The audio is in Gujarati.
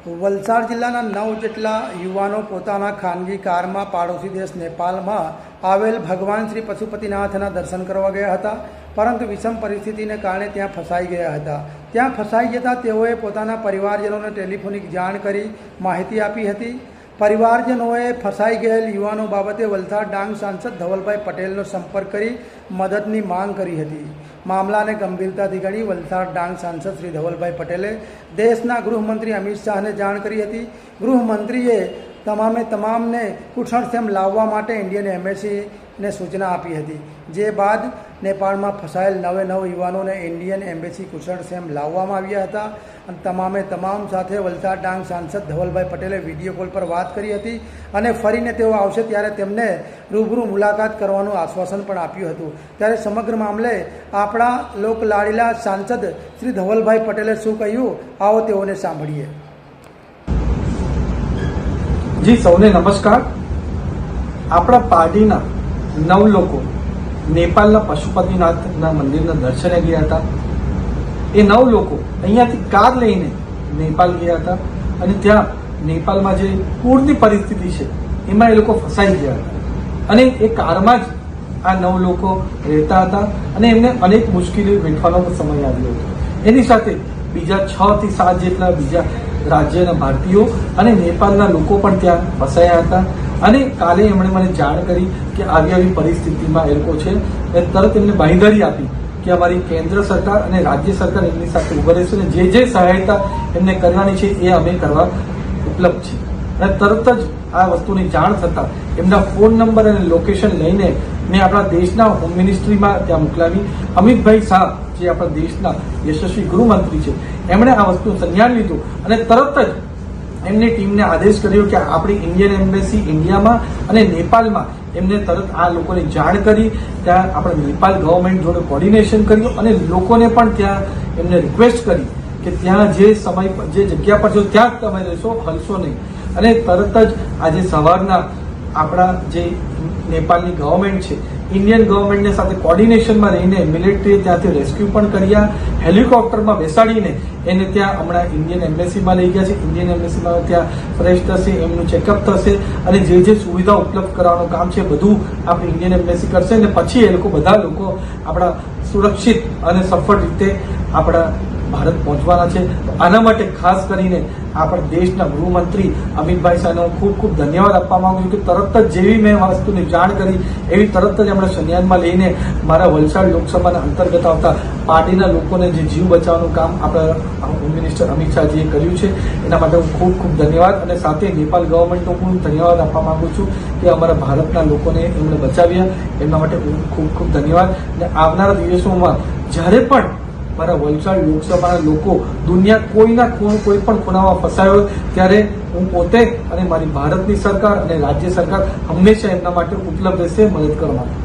વલસાડ જિલ્લાના 9 જેટલા યુવાનો પોતાના ખાનગી કારમાં પાડોશી દેશ નેપાળમાં આવેલ ભગવાન શ્રી પશુપતિનાથના દર્શન કરવા ગયા હતા, પરંતુ વિષમ પરિસ્થિતિને કારણે ત્યાં ફસાઈ ગયા હતા. ત્યાં ફસાઈ જતાં તેઓએ પોતાના પરિવારજનોને ટેલિફોનિક જાણ કરી માહિતી આપી હતી. પરિવારજનોએ ફસાઈ ગયેલ યુવાનો બાબતે વલસાડ ડાંગ સાંસદ ધવલભાઈ પટેલનો સંપર્ક કરી મદદની માંગ કરી હતી. મામલાને ગંભીરતાથી ગણી વલસાડ ડાંગ સાંસદ શ્રી ધવલભાઈ પટેલે દેશના ગૃહમંત્રી અમિત શાહને જાણ કરી હતી. ગૃહમંત્રીએ તમામને કુશળક્ષેમ લાવવા માટે ઇન્ડિયન એમ્બેસીને સૂચના આપી હતી. જે બાદ નેપાળમાં ફસાયેલ 9 યુવાનોને ઇન્ડિયન એમ્બેસી કુશળક્ષેમ લાવવામાં આવ્યા હતા અને તમામ સાથે વલસાડ ડાંગ સાંસદ ધવલભાઈ પટેલે વિડીયો કોલ પર વાત કરી હતી અને ફરીને તેઓ આવશે ત્યારે તેમને રૂબરૂ મુલાકાત કરવાનું આશ્વાસન પણ આપ્યું હતું. ત્યારે સમગ્ર મામલે આપણા લોકલાડીલા સાંસદ શ્રી ધવલભાઈ પટેલે શું કહ્યું, આવો તેઓને સાંભળીએ. જી સૌને નમસ્કાર. આપણા પાર્ટીના 9 લોકો નેપાળના પશુપતિનાથના મંદિરના દર્શને ગયા હતા. એ 9 લોકો અહીંયાથી કાર લઈને નેપાળ ગયા હતા અને ત્યાં નેપાળમાં જે પૂરની પરિસ્થિતિ છે એમાં એ લોકો ફસાઈ ગયા હતા અને એ કારમાં જ આ 9 લોકો રહેતા હતા અને એમને અનેક મુશ્કેલીઓ વેઠવાનો સમય આવ્યો હતો. એની સાથે બીજા 6 થી 7 જેટલા બીજા રાજ્યના ભારતીયો અને નેપાળના લોકો પણ ત્યાં ફસાયા હતા અને કાલે એમણે મને જાણ કરી કે આવી પરિસ્થિતિમાં એ લોકો છે. તરત એમને બાંયધરી આપી કે અમારી કેન્દ્ર સરકાર અને રાજ્ય સરકાર એમની સાથે ઉભા રહેશે અને જે સહાયતા એમને કરવાની છે એ અમે કરવા ઉપલબ્ધ છે. અને તરત જ આ વસ્તુની જાણ થતાં એમના ફોન નંબર અને લોકેશન લઈને મેં આપણા દેશના હોમ મિનિસ્ટ્રીમાં ત્યાં મોકલાવી. અમિતભાઈ શાહ જે આપણા દેશના યશસ્વી ગૃહમંત્રી છે એમણે આ વસ્તુનું સંજ્ઞાન લીધું અને તરત જ એમની ટીમને આદેશ કર્યો કે આપણી ઇન્ડિયન એમ્બેસી ઇન્ડિયામાં અને નેપાળમાં એમને તરત આ લોકોને જાણ કરી. ત્યાં આપણે નેપાળ ગવર્મેન્ટ જોડે કોર્ડિનેશન કર્યું અને લોકોને પણ ત્યાં એમને રિક્વેસ્ટ કરી કે ત્યાં જે જગ્યા પર છો ત્યાં જ તમે રહેશો, હલશો નહીં. અને તરત જ આજે સવારના આપણા જે નેપાળની ગવર્મેન્ટ છે ઇન્ડિયન ગવર્મેન્ટને સાથે કોર્ડિનેશનમાં રહીને મિલિટરીએ ત્યાંથી રેસ્ક્યુ પણ કર્યા. હેલિકોપ્ટરમાં બેસાડીને એને ત્યાં હમણાં ઇન્ડિયન એમ્બેસીમાં લઈ ગયા છે. ઇન્ડિયન એમ્બેસીમાં ત્યાં ફ્રેશ થશે, એમનું ચેકઅપ થશે અને જે સુવિધા ઉપલબ્ધ કરવાનું કામ છે બધું આપણી ઇન્ડિયન એમ્બેસી કરશે અને પછી એ બધા લોકો આપણા સુરક્ષિત અને સફળ રીતે આપણા ભારત પહોંચવાના છે. આના માટે ખાસ કરીને આપણા દેશના ગૃહમંત્રી અમિતભાઈ શાહને હું ખૂબ ધન્યવાદ આપવા માંગુ છું કે તરત જ જેવી મેં વસ્તુની જાણ કરી એવી તરત જ એમણે સંજ્ઞાનમાં લઈને મારા વલસાડ લોકસભાના અંતર્ગત આવતા પાર્ટીના લોકોને જે જીવ બચાવવાનું કામ આપણા હોમ મિનિસ્ટર અમિત શાહજીએ કર્યું છે એના માટે હું ખૂબ ધન્યવાદ અને સાથે નેપાળ ગવર્મેન્ટનો પણ ધન્યવાદ આપવા માંગુ છું કે અમારા ભારતના લોકોને એમણે બચાવ્યા. એમના માટે હું ખૂબ ધન્યવાદ. અને આવનારા દિવસોમાં જ્યારે પણ મારા વલસાડ લોકસભાના લોકો દુનિયા કોઈ પણ ખૂણામાં ફસાયો ત્યારે હું પોતે અને મારી ભારતની સરકાર અને રાજ્ય સરકાર હંમેશા એમના માટે ઉપલબ્ધ રહેશે મદદ કરવા માટે.